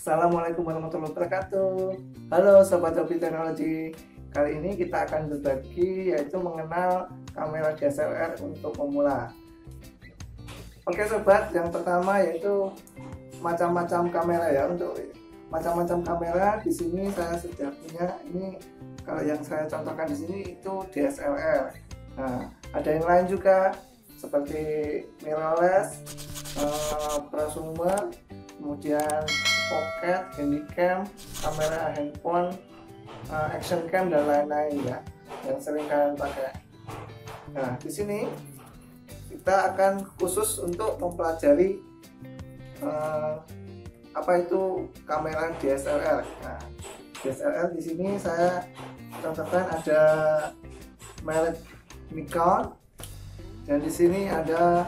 Assalamualaikum warahmatullahi wabarakatuh. Halo Sobat Hobi Teknologi. Kali ini kita akan berbagi yaitu mengenal kamera DSLR untuk pemula. Oke Sobat, yang pertama yaitu macam-macam kamera ya. Untuk macam-macam kamera di sini saya sudah punya. Ini kalau yang saya contohkan di sini itu DSLR. Nah, ada yang lain juga seperti mirrorless, prosumer, kemudian pocket, handycam, kamera handphone, action cam dan lain-lain ya, yang sering kalian pakai. Nah, di sini kita akan khusus untuk mempelajari apa itu kamera DSLR. Nah, DSLR di sini saya contohkan ada merek Nikon dan di sini ada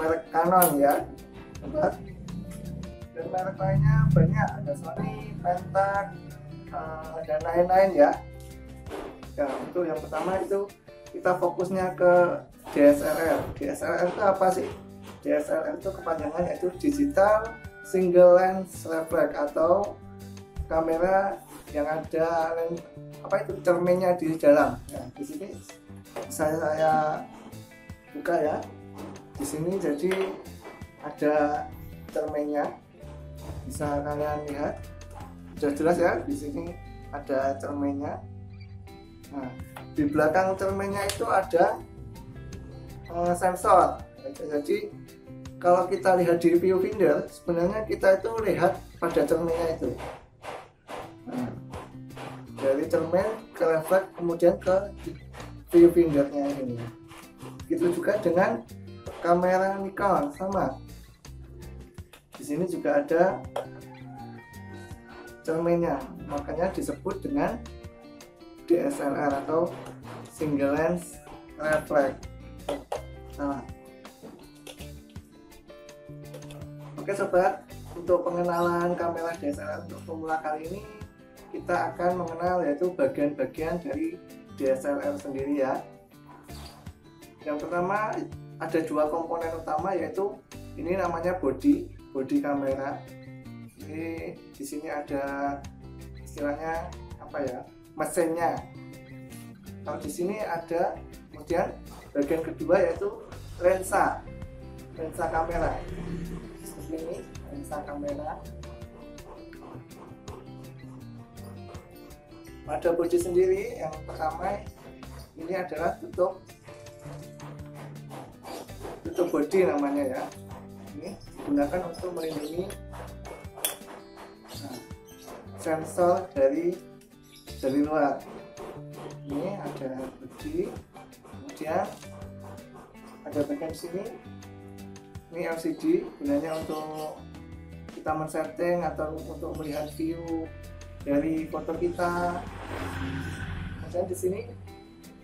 merek Canon ya, sobat. Dan merek lainnya banyak, ada Sony, Pentax, dan lain-lain ya. Ya, untuk yang pertama itu kita fokusnya ke DSLR. DSLR itu apa sih? DSLR itu kepanjangan yaitu digital single lens reflex, atau kamera yang ada cermennya di dalam. Nah, di sini saya buka ya. Di sini jadi ada cermennya, bisa kalian lihat sudah jelas ya. Di sini ada cermennya. Nah, di belakang cermennya itu ada sensor. Jadi kalau kita lihat di viewfinder, sebenarnya kita itu lihat pada cermennya itu. Nah, dari cermen ke refleks kemudian ke viewfindernya ini. Begitu juga dengan kamera Nikon, sama. Di sini juga ada cermennya, makanya disebut dengan DSLR atau single lens reflex. Nah, oke sobat, untuk pengenalan kamera DSLR untuk pemula kali ini kita akan mengenal yaitu bagian-bagian dari DSLR sendiri ya. Yang pertama ada dua komponen utama, yaitu ini namanya body kamera. Ini di sini ada istilahnya apa ya, mesinnya. Kalau di sini ada, kemudian bagian kedua yaitu lensa kamera. Seperti ini lensa kamera. Pada body sendiri yang pertama ini adalah tutup body namanya ya. Ini digunakan untuk melindungi sensor dari luar. Ini ada body, kemudian ada bagian sini. Ini LCD, gunanya untuk kita men-setting atau untuk melihat view dari foto kita. Kemudian di sini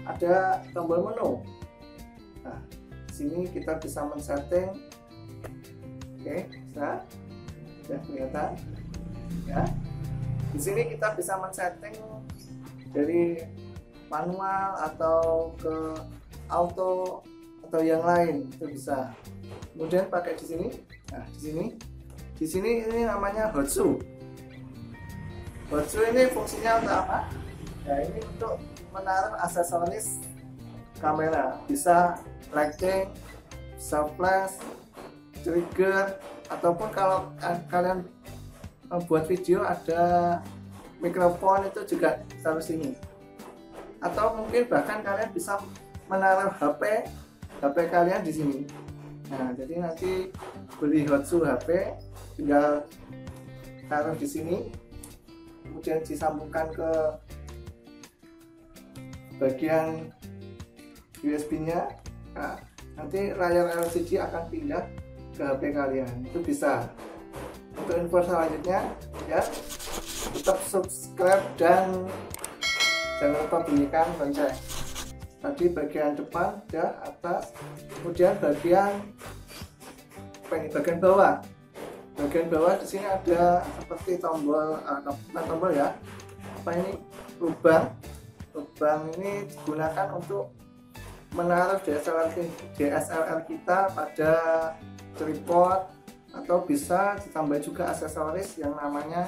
ada tombol menu. Nah, di sini kita bisa men-setting. Oke, bisa. Sudah kelihatan. Ya. Di sini kita bisa men-setting dari manual atau ke auto atau yang lain, itu bisa. Kemudian pakai di sini. Nah, di sini ini namanya hotsu. Hotsu ini fungsinya untuk apa? Ya, ini untuk menaruh aksesoris kamera, bisa lighting, bisa flash, trigger, ataupun kalau kalian membuat video ada mikrofon itu juga taruh sini. Atau mungkin bahkan kalian bisa menaruh HP kalian di sini. Nah, jadi nanti beli Hotsu HP tinggal taruh di sini, kemudian disambungkan ke bagian USB-nya. Nah, nanti layar LCD akan pindah ke HP kalian. Itu bisa. Untuk info selanjutnya ya, tetap subscribe dan jangan lupa bunyikan lonceng. Tadi bagian depan ya, atas, kemudian bagian bawah. Bagian bawah di sini ada seperti tombol, bukan tombol ya, apa ini, lubang ini digunakan untuk menaruh DSLR kita pada tripod atau bisa ditambah juga aksesoris yang namanya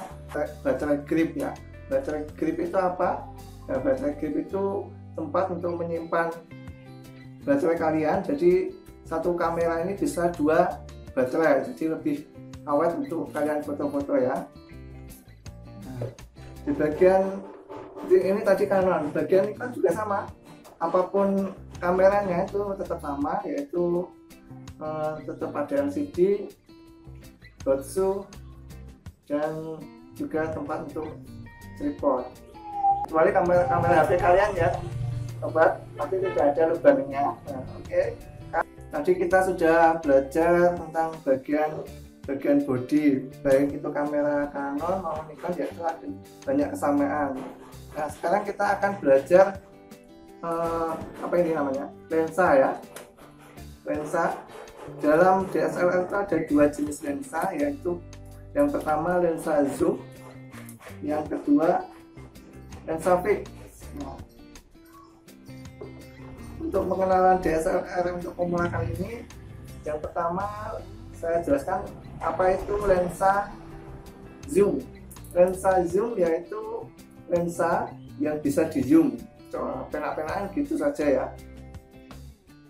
baterai grip ya. Baterai grip itu apa? Ya, baterai grip itu tempat untuk menyimpan baterai kalian. Jadi satu kamera ini bisa 2 baterai, jadi lebih awet untuk kalian foto-foto ya. Nah, di bagian ini tadi kanan, bagian ini kan juga sama, apapun kameranya itu tetap sama, yaitu tetap ada LCD, botsu, dan juga tempat untuk tripod. Kecuali kamera HP kalian ya sobat, tapi tidak ada lubangnya. Nah, oke. Tadi kita sudah belajar tentang bagian body, baik itu kamera Canon maupun Nikon, yaitu ada banyak kesamaan. Nah, sekarang kita akan belajar apa ini namanya, lensa ya. Lensa dalam DSLR itu ada 2 jenis lensa, yaitu yang pertama lensa zoom, yang kedua lensa fix. Nah, untuk pengenalan DSLR untuk pemula kali ini, yang pertama saya jelaskan apa itu lensa zoom. Lensa zoom yaitu lensa yang bisa di zoom, penak-penakan gitu saja ya.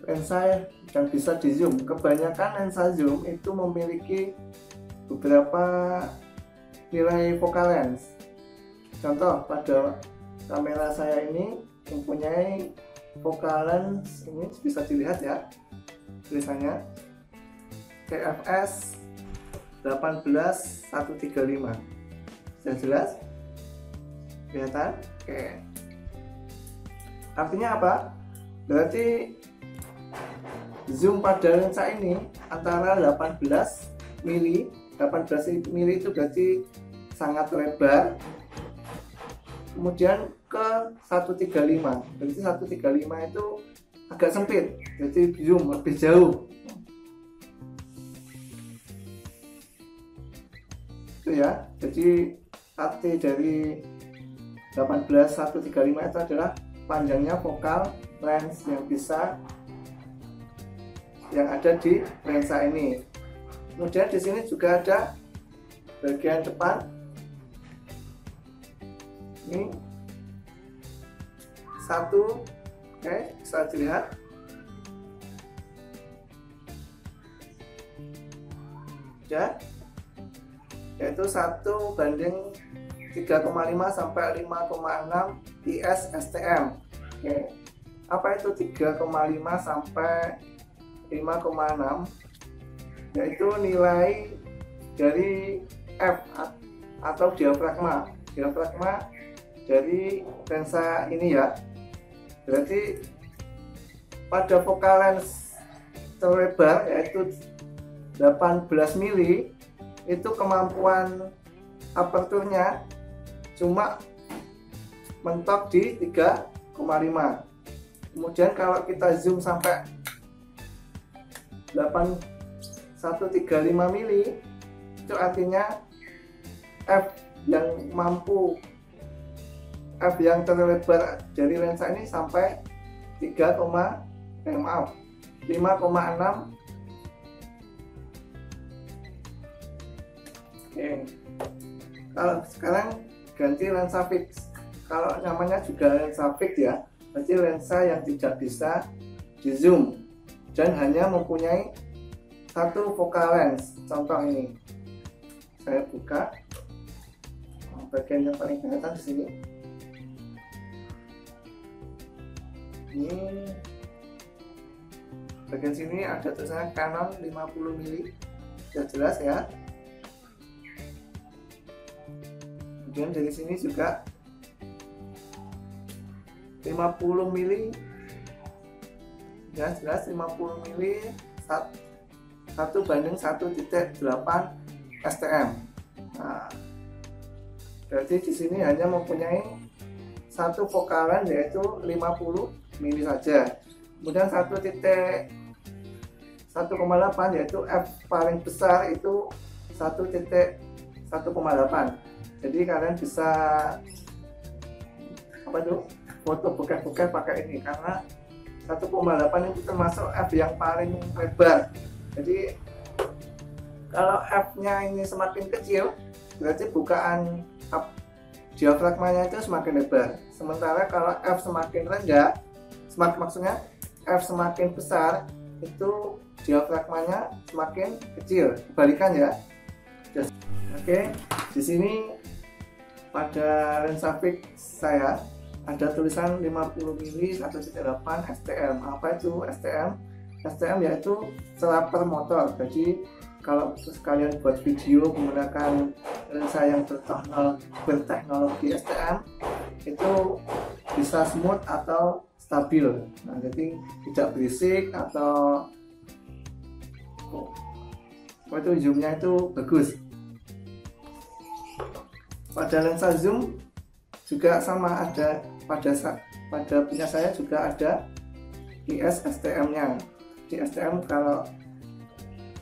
Lensa yang bisa di zoom, kebanyakan lensa zoom itu memiliki beberapa nilai focal length. Contoh, pada kamera saya ini mempunyai focal length, ini bisa dilihat ya tulisannya TFS 18135. Sudah jelas? Kelihatan? Oke. Artinya apa? Berarti zoom pada lensa ini antara 18 mili. 18 mili itu berarti sangat lebar. Kemudian ke 135. Berarti 135 itu agak sempit. Jadi zoom lebih jauh. Itu ya. Jadi arti dari 18135 itu adalah panjangnya focal length yang ada di lensa ini. Kemudian di sini juga ada bagian depan. Ini satu, oke, bisa dilihat. Ya, yaitu 1:3,5 sampai 5,6 IS STM. Oke. Apa itu 3,5 sampai 5,6? Yaitu nilai dari F atau diafragma. Diafragma dari lensa ini ya. Berarti pada focal length terlebar yaitu 18 mili, itu kemampuan aperturnya cuma mentok di 3,5. Kemudian kalau kita zoom sampai 135 mili, itu artinya F yang terlebar dari lensa ini sampai 5,6. Oke. Kalau sekarang ganti lensa fix. Kalau namanya juga lensa fix ya, berarti lensa yang tidak bisa di zoom dan hanya mempunyai satu focal length. Contoh ini, saya buka bagian yang paling kelihatan di sini. Ini bagian sini ada tulisannya Canon 50 mili, sudah jelas ya. Kemudian dari sini juga 50 mili, ya jelas 50 mili 1:1.8 STM. Nah, berarti di sini hanya mempunyai satu focal length yaitu 50 mili saja. Kemudian 1.1,8 yaitu F paling besar itu 1.1,8. Jadi kalian bisa foto bokeh-bokeh pakai ini, karena 1,8 itu termasuk F yang paling lebar. Jadi Kalau F-nya ini semakin kecil, berarti bukaan diafragmanya itu semakin lebar. Sementara kalau F semakin rendah, maksudnya F semakin besar, itu diafragmanya semakin kecil. Kebalikan ya. Oke, di sini pada lensa fix saya ada tulisan 50 mili 1.8 STM. Apa itu STM? STM yaitu selaper motor. Jadi kalau kalian buat video menggunakan lensa yang berteknologi STM, itu bisa smooth atau stabil. Nah, jadi tidak berisik atau itu zoomnya itu bagus. Pada lensa zoom juga sama, ada pada punya saya juga ada IS STM-nya. Di STM kalau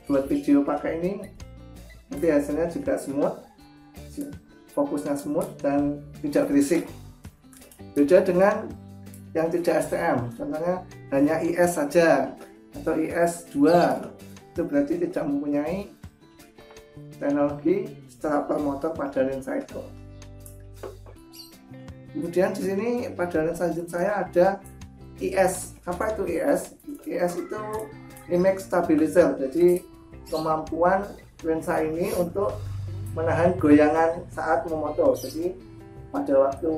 buat video pakai ini nanti hasilnya juga smooth, fokusnya smooth dan tidak berisik. Beda dengan yang tidak STM, contohnya hanya IS saja atau IS 2, itu berarti tidak mempunyai teknologi selaper motor pada lensa itu. Kemudian di sini pada lensa zoom saya ada IS. Apa itu IS? IS itu image stabilizer. Jadi kemampuan lensa ini untuk menahan goyangan saat memoto. Jadi pada waktu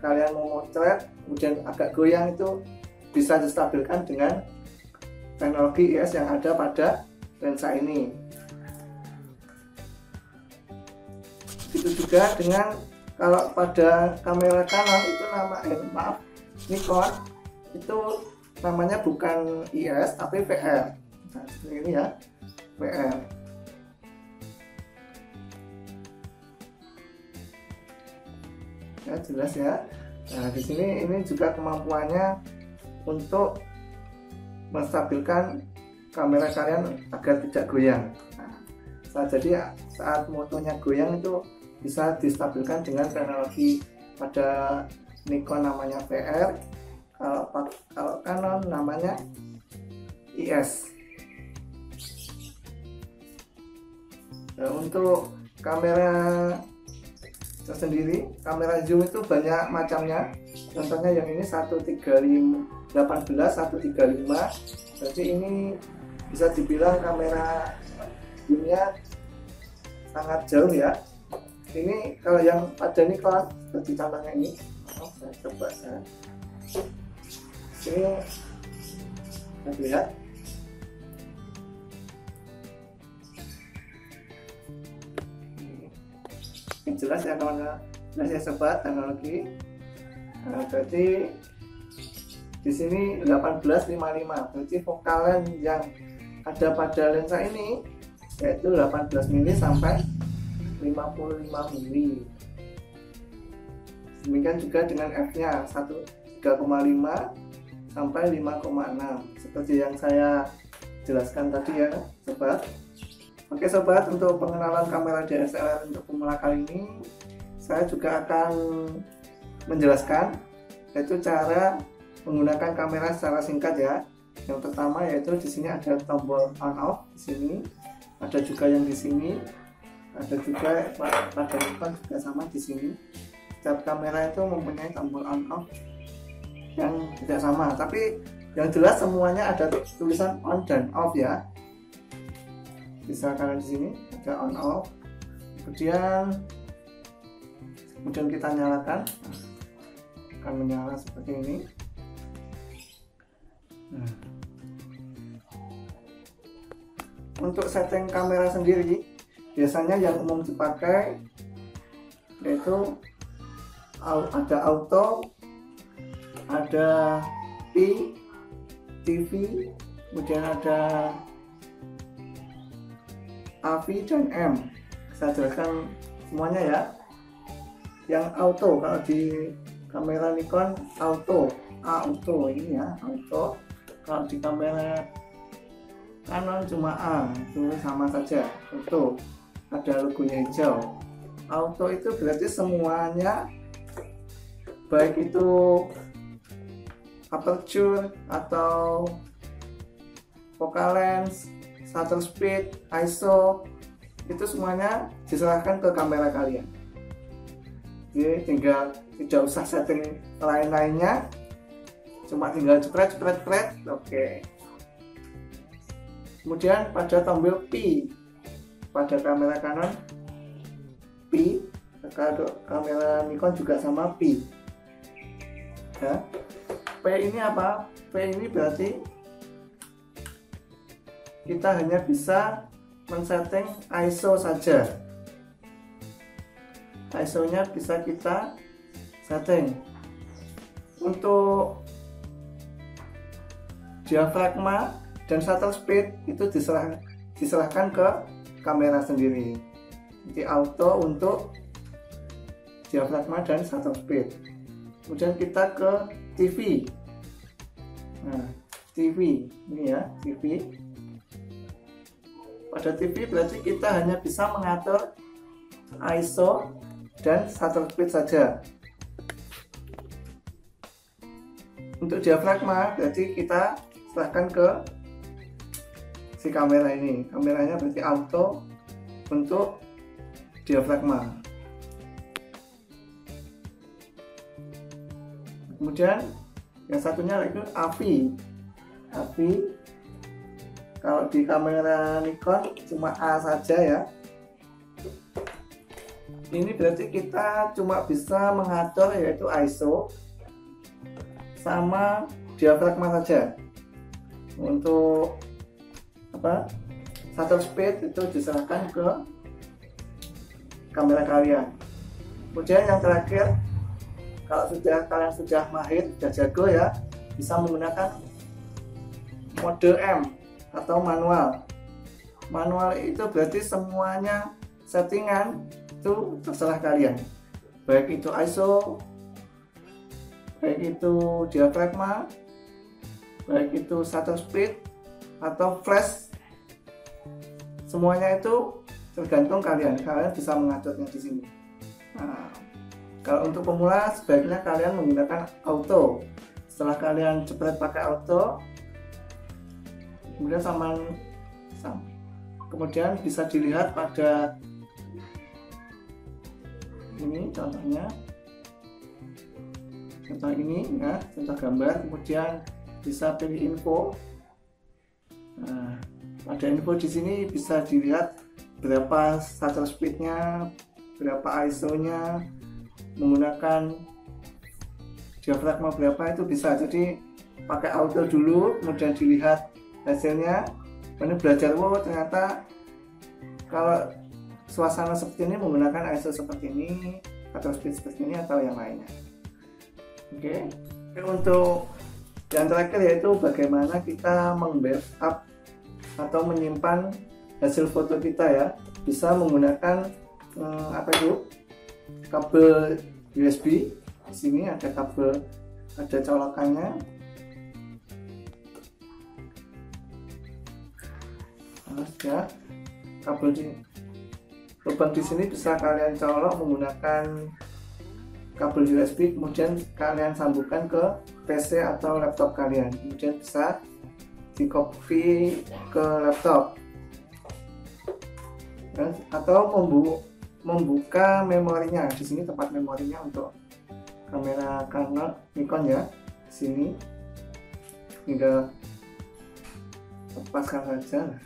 kalian memotret kemudian agak goyang, itu bisa distabilkan dengan teknologi IS yang ada pada lensa ini. Begitu juga dengan kalau pada kamera Canon itu Nikon itu namanya bukan IS tapi VR. Nah, seperti ini ya, VR. Ya, jelas ya. Nah, di sini ini juga kemampuannya untuk menstabilkan kamera kalian agar tidak goyang. Nah, jadi saat motonya goyang itu bisa distabilkan dengan teknologi pada Nikon namanya VR, kalau Canon namanya IS. Nah, untuk kamera tersendiri, kamera zoom itu banyak macamnya. Contohnya yang ini 135 18 135. Jadi ini bisa dibilang kamera zoomnya sangat jauh ya. Ini kalau yang pada Nikon seperti contohnya ini, saya coba ini kita lihat. Ini jelas ya kawan-kawan, jelas ya sobat teknologi. Nah, berarti di sini 1855, berarti fokalan yang ada pada lensa ini yaitu 18 mili sampai 55 mili. Demikian juga dengan F-nya 3,5 sampai 5,6 seperti yang saya jelaskan tadi ya sobat. Oke sobat, untuk pengenalan kamera DSLR untuk pemula kali ini saya juga akan menjelaskan yaitu cara menggunakan kamera secara singkat ya. Yang pertama yaitu di sini ada tombol on off, di sini ada juga yang di sini, ada juga pada Nikon juga sama di sini. Setiap kamera itu mempunyai tombol on off yang tidak sama, tapi yang jelas semuanya ada tulisan on dan off ya. Bisa kalian di sini ada on off. Kemudian kita nyalakan, akan menyala seperti ini. Untuk setting kamera sendiri biasanya yang umum dipakai yaitu ada auto, ada P, TV, kemudian ada AV dan M. Saya jelaskan semuanya ya. Yang auto kalau di kamera Nikon auto ini ya, auto. Kalau di kamera Canon cuma A, itu sama saja, auto, ada logonya hijau. Auto itu berarti semuanya, baik itu aperture atau focal length, shutter speed, ISO, itu semuanya diserahkan ke kamera kalian. Jadi tinggal tidak usah setting lain-lainnya, cuma tinggal jepret. Oke. Kemudian pada tombol P pada kamera Canon, P, kalau kamera Nikon juga sama P ya. P ini apa? P ini berarti kita hanya bisa men-setting ISO saja. ISO nya bisa kita setting. Untuk diafragma dan shutter speed itu diserahkan ke kamera sendiri. Jadi auto untuk diafragma dan shutter speed. Kemudian kita ke TV. Nah, TV ini ya, TV. Pada TV berarti kita hanya bisa mengatur ISO dan shutter speed saja. Untuk diafragma berarti kita serahkan ke si kamera ini. Kameranya berarti auto untuk diafragma. Kemudian yang satunya lagi AVI. AVI kalau di kamera Nikon cuma A saja ya. Ini berarti kita cuma bisa mengatur yaitu ISO sama diafragma saja. Untuk shutter speed itu diserahkan ke kamera kalian. Kemudian yang terakhir, kalau kalian sudah mahir, sudah jago ya, bisa menggunakan mode M atau manual. Manual itu berarti semuanya settingan itu terserah kalian, baik itu ISO, baik itu diafragma, baik itu shutter speed atau flash, semuanya itu tergantung kalian bisa mengaturnya di sini. Nah, kalau untuk pemula sebaiknya kalian menggunakan auto. Setelah kalian jepret pakai auto, kemudian kemudian bisa dilihat pada ini contohnya, contoh ini ya, contoh gambar. Kemudian bisa pilih info. Nah, pada info di sini bisa dilihat berapa shutter speednya, berapa ISO-nya, menggunakan diafragma berapa itu bisa. Jadi pakai auto dulu, kemudian dilihat hasilnya. Ini belajar, ternyata kalau suasana seperti ini menggunakan ISO seperti ini, atau speed seperti ini, atau yang lainnya. Oke. Untuk yang terakhir yaitu bagaimana kita meng-backup atau menyimpan hasil foto kita ya. Bisa menggunakan kabel USB. Di sini ada kabel, ada colokannya. Ya, kabel di lubang di sini bisa kalian colok menggunakan kabel USB, kemudian kalian sambungkan ke PC atau laptop kalian, kemudian bisa di copy ke laptop ya, atau membuka memorinya. Di sini tempat memorinya untuk kamera Canon Nikon ya. Di sini tinggal lepaskan saja. Nah,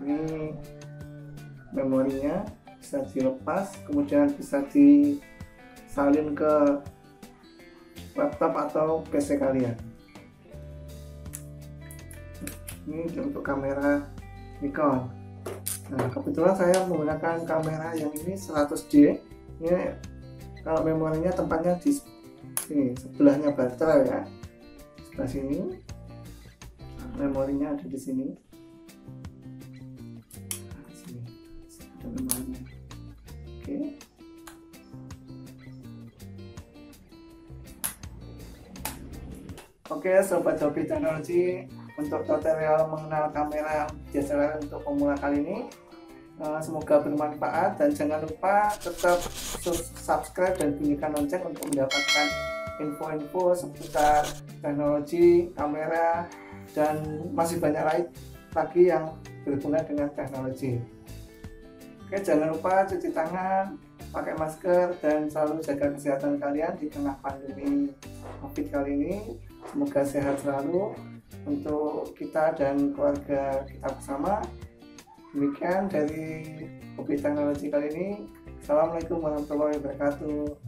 ini memorinya bisa dilepas, kemudian bisa disalin ke laptop atau PC kalian. Ini untuk kamera Nikon. Nah, kebetulan saya menggunakan kamera yang ini 100D. Ini kalau memorinya tempatnya di sini, sebelahnya baterai ya, sebelah sini. Memorinya ada di sini. Nah, sini ada memorinya. Oke. Oke, sobat hobi teknologi, untuk tutorial mengenal kamera DSLR untuk pemula kali ini semoga bermanfaat, dan jangan lupa tetap subscribe dan bunyikan lonceng untuk mendapatkan info-info seputar teknologi, kamera, dan masih banyak lagi yang berguna dengan teknologi. Oke, jangan lupa cuci tangan, pakai masker, dan selalu jaga kesehatan kalian di tengah pandemi COVID kali ini. Semoga sehat selalu untuk kita dan keluarga kita bersama. Demikian dari Hobi Teknologi kali ini. Assalamualaikum warahmatullahi wabarakatuh.